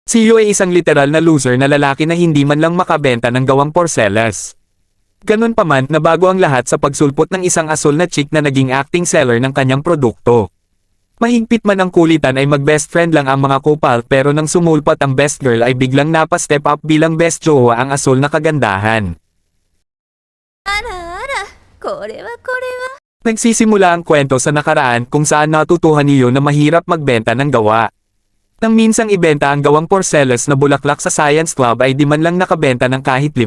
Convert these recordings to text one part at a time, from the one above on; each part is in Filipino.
Si Yu ay isang literal na loser na lalaki na hindi man lang makabenta ng gawang porcelas. Ganun pa man, nabago ang lahat sa pagsulpot ng isang asul na chick na naging acting seller ng kanyang produkto. Mahigpit man ang kulitan ay mag-best friend lang ang mga kupal, pero nang sumulpat ang best girl ay biglang napa-step up bilang best jowa ang asul na kagandahan. Nagsisimula ang kwento sa nakaraan kung saan natutuhan niyo na mahirap magbenta ng gawa. Nang minsang ibenta ang gawang porcelas na bulaklak sa Science Club ay di man lang nakabenta ng kahit 5.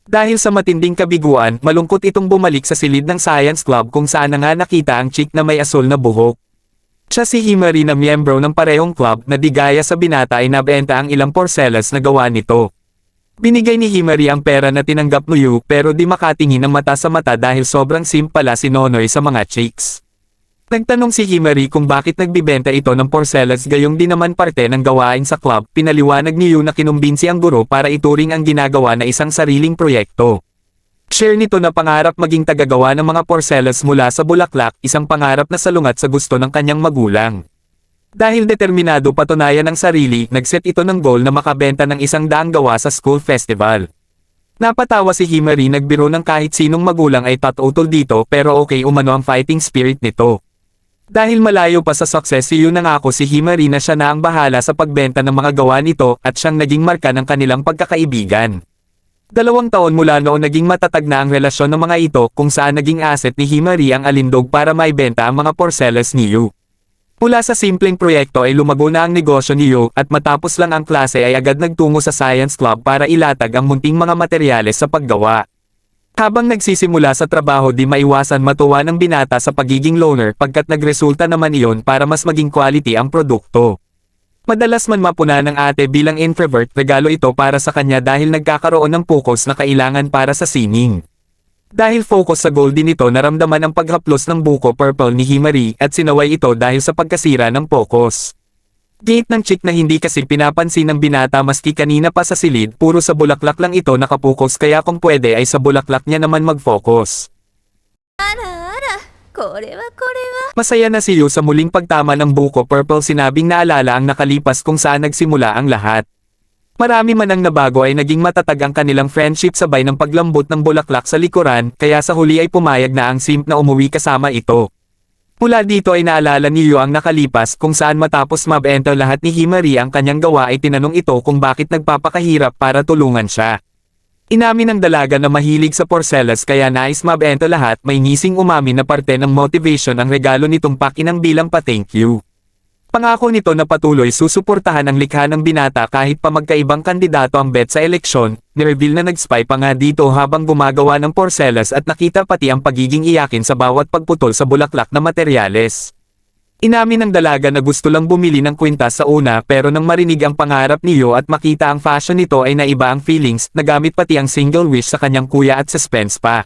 Dahil sa matinding kabiguan, malungkot itong bumalik sa silid ng Science Club kung saan na nga nakita ang chick na may asul na buhok. Siya si Himari na miyembro ng parehong club na di gaya sa binata ay nabenta ang ilang porcelas na gawa nito. Binigay ni Himari ang pera na tinanggap ni Yu pero di makatingin ng mata sa mata dahil sobrang simp pala si Nonoy sa mga chicks. Nagtanong si Himari kung bakit nagbibenta ito ng porcelas gayong di naman parte ng gawain sa club. Pinaliwanag ni Yu na kinumbinsi ang guro para ituring ang ginagawa na isang sariling proyekto. Share nito na pangarap maging tagagawa ng mga porcelas mula sa bulaklak, isang pangarap na salungat sa gusto ng kanyang magulang. Dahil determinado patunayan ang sarili, nagset ito ng goal na makabenta ng 100 gawa sa school festival. Napatawa si Himari, nagbiro ng kahit sinong magulang ay tatutol dito pero okay umano ang fighting spirit nito. Dahil malayo pa sa success si Yu, nangako si Himari na siya na ang bahala sa pagbenta ng mga gawa nito at siyang naging marka ng kanilang pagkakaibigan. 2 taon mula noon naging matatag na ang relasyon ng mga ito kung saan naging asset ni Himari ang alindog para maibenta ang mga porcelas ni Yu. Mula sa simpleng proyekto ay lumago na ang negosyo ni Yu at matapos lang ang klase ay agad nagtungo sa Science Club para ilatag ang munting mga materyales sa paggawa. Habang nagsisimula sa trabaho di maiwasan matuwa ng binata sa pagiging loner pagkat nagresulta naman iyon para mas maging quality ang produkto. Madalas man mapuna ng ate bilang introvert, regalo ito para sa kanya dahil nagkakaroon ng focus na kailangan para sa singing. Dahil focus sa goal din ito, naramdaman ang paghaplos ng buko purple ni Himari at sinaway ito dahil sa pagkasira ng focus. Gate ng chick na hindi kasi pinapansin ng binata maski kanina pa sa silid, puro sa bulaklak lang ito nakapokus kaya kung pwede ay sa bulaklak niya naman mag-focus. Masaya na si Yu sa muling pagtama ng buko purple, sinabing naalala ang nakalipas kung saan nagsimula ang lahat. Marami man ang nabago ay naging matatag ang kanilang friendship sabay ng paglambot ng bulaklak sa likuran, kaya sa huli ay pumayag na ang simp na umuwi kasama ito. Mula dito ay naalala ni Yu ang nakalipas kung saan matapos mabenta lahat ni Himari ang kanyang gawa ay tinanong ito kung bakit nagpapakahirap para tulungan siya. Inamin ng dalaga na mahilig sa porcelas kaya nais mabenta lahat, may ngising umamin na parte ng motivation ang regalo nitong pakinang bilang pa-thank you. Pangako nito na patuloy susuportahan ang likha ng binata kahit pa magkaibang kandidato ang bet sa eleksyon. Nireveal na nag-spy pa nga dito habang gumagawa ng porcelas at nakita pati ang pagiging iyakin sa bawat pagputol sa bulaklak na materyales. Inamin ng dalaga na gusto lang bumili ng kwintas sa una pero nang marinig ang pangarap ni Yu at makita ang fashion nito ay naiba ang feelings, nagamit pati ang single wish sa kanyang kuya at suspense pa.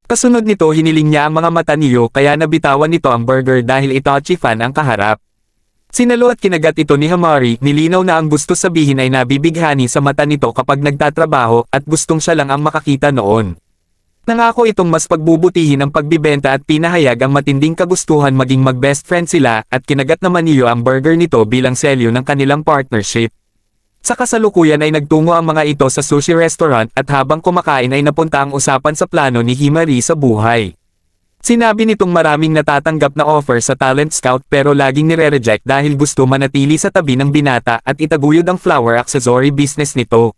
Kasunod nito hiniling niya ang mga mata ni Yu kaya nabitawan nito ang burger dahil itachi fan ang kaharap. Sinalo at kinagat ito ni Himari, nilinaw na ang gusto sabihin ay nabibighani sa mata nito kapag nagtatrabaho at gustong siya lang ang makakita noon. Nangako itong mas pagbubutihin ang pagbibenta at pinahayag ang matinding kagustuhan maging mag-best friend sila at kinagat naman niyo ang burger nito bilang selyo ng kanilang partnership. Sa kasalukuyan ay nagtungo ang mga ito sa sushi restaurant at habang kumakain ay napunta ang usapan sa plano ni Himari sa buhay. Sinabi nitong maraming natatanggap na offer sa talent scout pero laging nire-reject dahil gusto manatili sa tabi ng binata at itaguyod ang flower accessory business nito.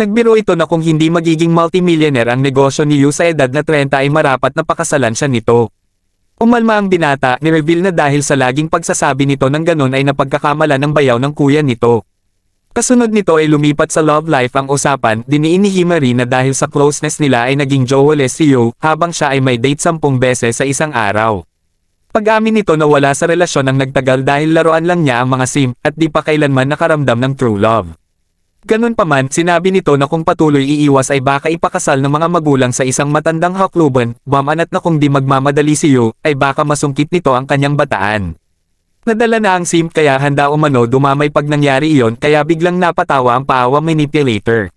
Nagbiro ito na kung hindi magiging multimillionaire ang negosyo ni Yu sa edad na 30 ay marapat na pakasalan siya nito. Umalma ang binata, nireveal na dahil sa laging pagsasabi nito ng ganon ay napagkakamala ng bayaw ng kuya nito. Kasunod nito ay lumipat sa love life ang usapan, diniin ni Himari na dahil sa closeness nila ay naging jowa-less si Yu, habang siya ay may date 10 beses sa isang araw. Pag-amin nito na wala sa relasyon ang nagtagal dahil laruan lang niya ang mga simp, at di pa kailanman nakaramdam ng true love. Ganun pa man, sinabi nito na kung patuloy iiwas ay baka ipakasal ng mga magulang sa isang matandang hakluban, bumanat na kung di magmamadali si Yu, ay baka masungkit nito ang kanyang bataan. Nadala na ang simp kaya handa umano dumamay pag nangyari iyon kaya biglang napatawa ang paawa manipulator.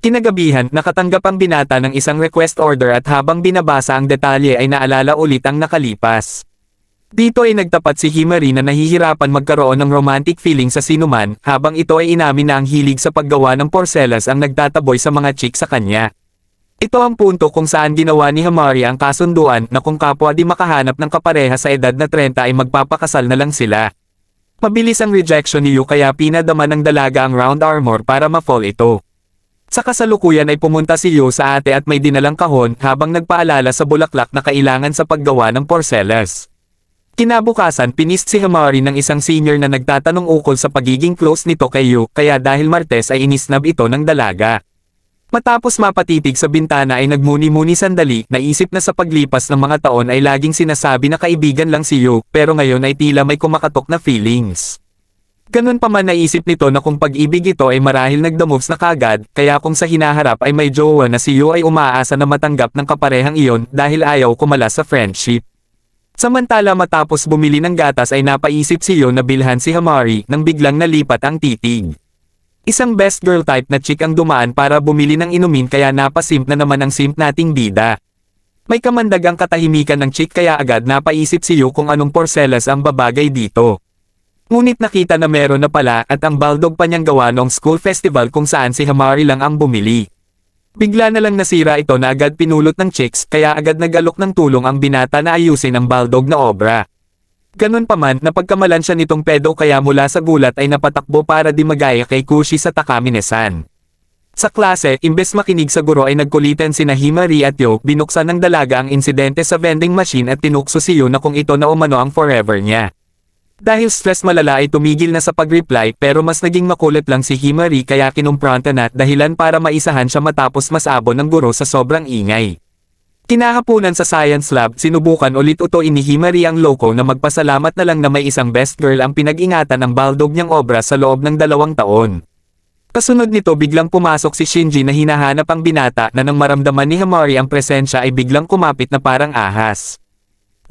Kinagabihan, nakatanggap ang binata ng isang request order at habang binabasa ang detalye ay naalala ulit ang nakalipas. Dito ay nagtapat si Himari na nahihirapan magkaroon ng romantic feeling sa sinuman, habang ito ay inamin na ang hilig sa paggawa ng porcelas ang nagtataboy sa mga chick sa kanya. Ito ang punto kung saan ginawa ni Himari ang kasunduan na kung kapwa di makahanap ng kapareha sa edad na 30 ay magpapakasal na lang sila. Mabilis ang rejection ni Yu kaya pinadama ng dalaga ang round armor para ma-fall ito. Sa kasalukuyan ay pumunta si Yu sa ate at may dinalang kahon habang nagpaalala sa bulaklak na kailangan sa paggawa ng porcelas. Kinabukasan pinist si Himari ng isang senior na nagtatanong ukol sa pagiging close nito kay Yu kaya dahil Martes ay inisnab ito ng dalaga. Matapos mapatitig sa bintana ay nagmuni-muni sandali, naisip na sa paglipas ng mga taon ay laging sinasabi na kaibigan lang si Yu pero ngayon ay tila may kumakatok na feelings. Ganun pa man naisip nito na kung pag-ibig ito ay marahil nagdamoves na kagad, kaya kung sa hinaharap ay may jowa na si Yu ay umaasa na matanggap ng kaparehang iyon dahil ayaw kumala sa friendship. Samantala matapos bumili ng gatas ay napaisip si Yu na bilhan si Himari nang biglang nalipat ang titig. Isang best girl type na chick ang dumaan para bumili ng inumin kaya napasimp na naman ang simp nating bida. May kamandagang katahimikan ng chick kaya agad napaisip si Yu kung anong porcelas ang babagay dito. Ngunit nakita na meron na pala at ang baldog pa niyang gawa noong school festival kung saan si Himari lang ang bumili. Bigla na lang nasira ito na agad pinulot ng chicks kaya agad nag-alok ng tulong ang binata na ayusin ang baldog na obra. Ganun pa man napagkamalan siya nitong pedo kaya mula sa gulat ay napatakbo para di magaya kay Kushi sa Takaminesan. Sa klase, imbes makinig sa guro ay nagkulitan sina Himari at Yu, binuksan ng dalaga ang insidente sa vending machine at tinukso si Yu na kung ito na umano ang forever niya. Dahil stress malala ay tumigil na sa pag-reply pero mas naging makulit lang si Himari kaya kinumpronta na dahilan para maisahan siya matapos masabon ng guro sa sobrang ingay. Kinahapunan sa science lab, sinubukan ulit utuin ni Himari ang loko na magpasalamat na lang na may isang best girl ang pinag-ingatan ng baldog niyang obra sa loob ng 2 taon. Kasunod nito biglang pumasok si Shinji na hinahanap ang binata na nang maramdaman ni Himari ang presensya ay biglang kumapit na parang ahas.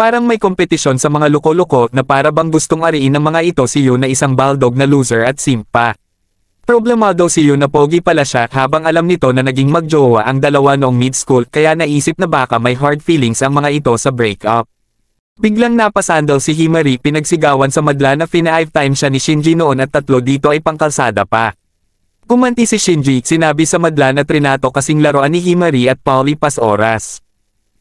Parang may kompetisyon sa mga loko-loko na para bang gustong ariin ng mga ito si Yu na isang baldog na loser at simpa. Problemado si Yu na pogi pala siya habang alam nito na naging magjowa ang dalawa noong mid-school kaya naisip na baka may hard feelings ang mga ito sa breakup. Biglang napasandal si Himari pinagsigawan sa madla na fina-5 times siya ni Shinji noon at 3 dito ay pangkalsada pa. Gumanti si Shinji, sinabi sa madla na trinato kasing laruan ni Himari at Pauli pas oras.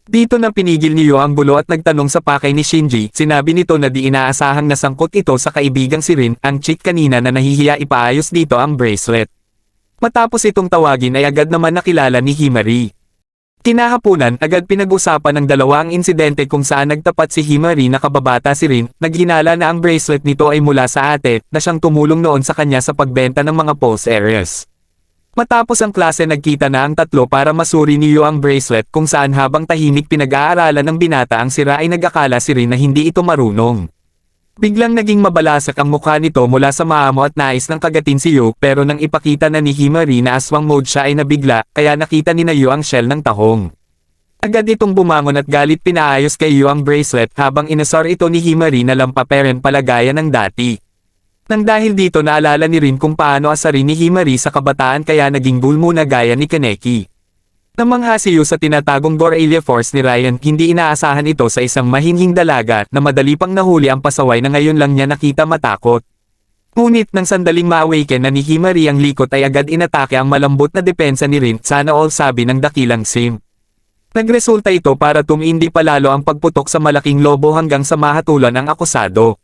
Dito nang pinigil ni Yu ang bulo at nagtanong sa pakay ni Shinji, sinabi nito na di inaasahang nasangkot ito sa kaibigang si Rin, ang chick kanina na nahihiya ipaayos dito ang bracelet. Matapos itong tawagin ay agad naman nakilala ni Himari. Kinahapunan, agad pinag-usapan ng dalawa ang insidente kung saan nagtapat si Himari na kababata si Rin, naghinala na ang bracelet nito ay mula sa ate, na siyang tumulong noon sa kanya sa pagbenta ng mga pulse areas. Matapos ang klase nagkita na ang 3 para masuri ni Yu ang bracelet kung saan habang tahimik pinag-aaralan ng binata ang sira ay nag-akala si Rin na hindi ito marunong. Biglang naging mabalasak ang mukha nito mula sa maamo at nais ng kagatin si Yu pero nang ipakita na ni Himari na aswang mode siya ay nabigla kaya nakita ni na Yu ang shell ng tahong. Agad itong bumangon at galit pinaayos kay Yu ang bracelet habang inasar ito ni Himari na lampaperen palagaya ng dati. Nang dahil dito naalala ni Rin kung paano asarin ni Himari sa kabataan kaya naging bull muna gaya ni Kaneki. Namangha si Yu sa tinatagong Borrelia Force ni Ryan, hindi inaasahan ito sa isang mahinhing dalaga na madali pang nahuli ang pasaway na ngayon lang niya nakita matakot. Ngunit nang sandaling ma-awaken na ni Himari ang likot ay agad inatake ang malambot na depensa ni Rin, sana all sabi ng dakilang sim. Nagresulta ito para tumindi palalo ang pagputok sa malaking lobo hanggang sa mahatulan ang akusado.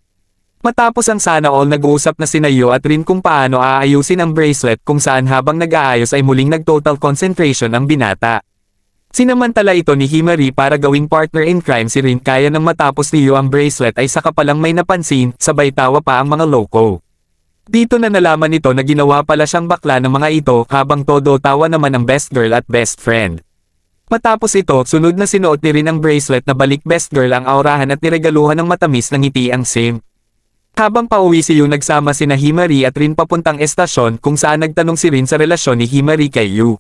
Matapos ang sana all nag-uusap na sina Yu at Rin kung paano aayusin ang bracelet kung saan habang nag-aayos ay muling nag-total concentration ang binata. Sinamantala ito ni Himari para gawing partner in crime si Rin kaya nang matapos ni Yu ang bracelet ay saka palang may napansin, sabay tawa pa ang mga loko. Dito na nalaman nito na ginawa pala siyang bakla ng mga ito habang todo tawa naman ang best girl at best friend. Matapos ito, sunod na sinuot ni Rin ang bracelet na balik best girl ang aurahan at niregaluhan ng matamis ng ngiti ang sim. Habang pauwi si Yu nagsama sina Himari at Rin papuntang estasyon kung saan nagtanong si Rin sa relasyon ni Himari kay Yu.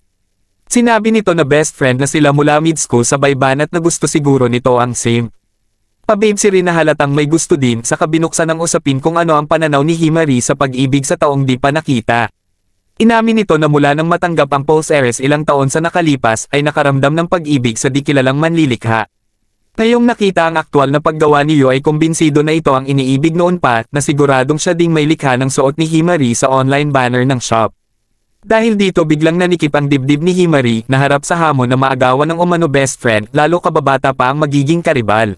Sinabi nito na best friend na sila mula mid-school sabay banat na gusto siguro nito ang sim. Pababe si Rin na halatang may gusto din sa kabinuksan ng usapin kung ano ang pananaw ni Himari sa pag-ibig sa taong di pa nakita. Inamin nito na mula nang matanggap ang Pulse Heiress ilang taon sa nakalipas ay nakaramdam ng pag-ibig sa di kilalang manlilikha. Ngayong nakita ang aktwal na paggawa ni Yu ay kumbinsido na ito ang iniibig noon pa, na siguradong siya ding may likha ng suot ni Himari sa online banner ng shop. Dahil dito biglang nanikip ang dibdib ni Himari na harap sa hamon na maagawan ng umano best friend, lalo kababata pa ang magiging karibal.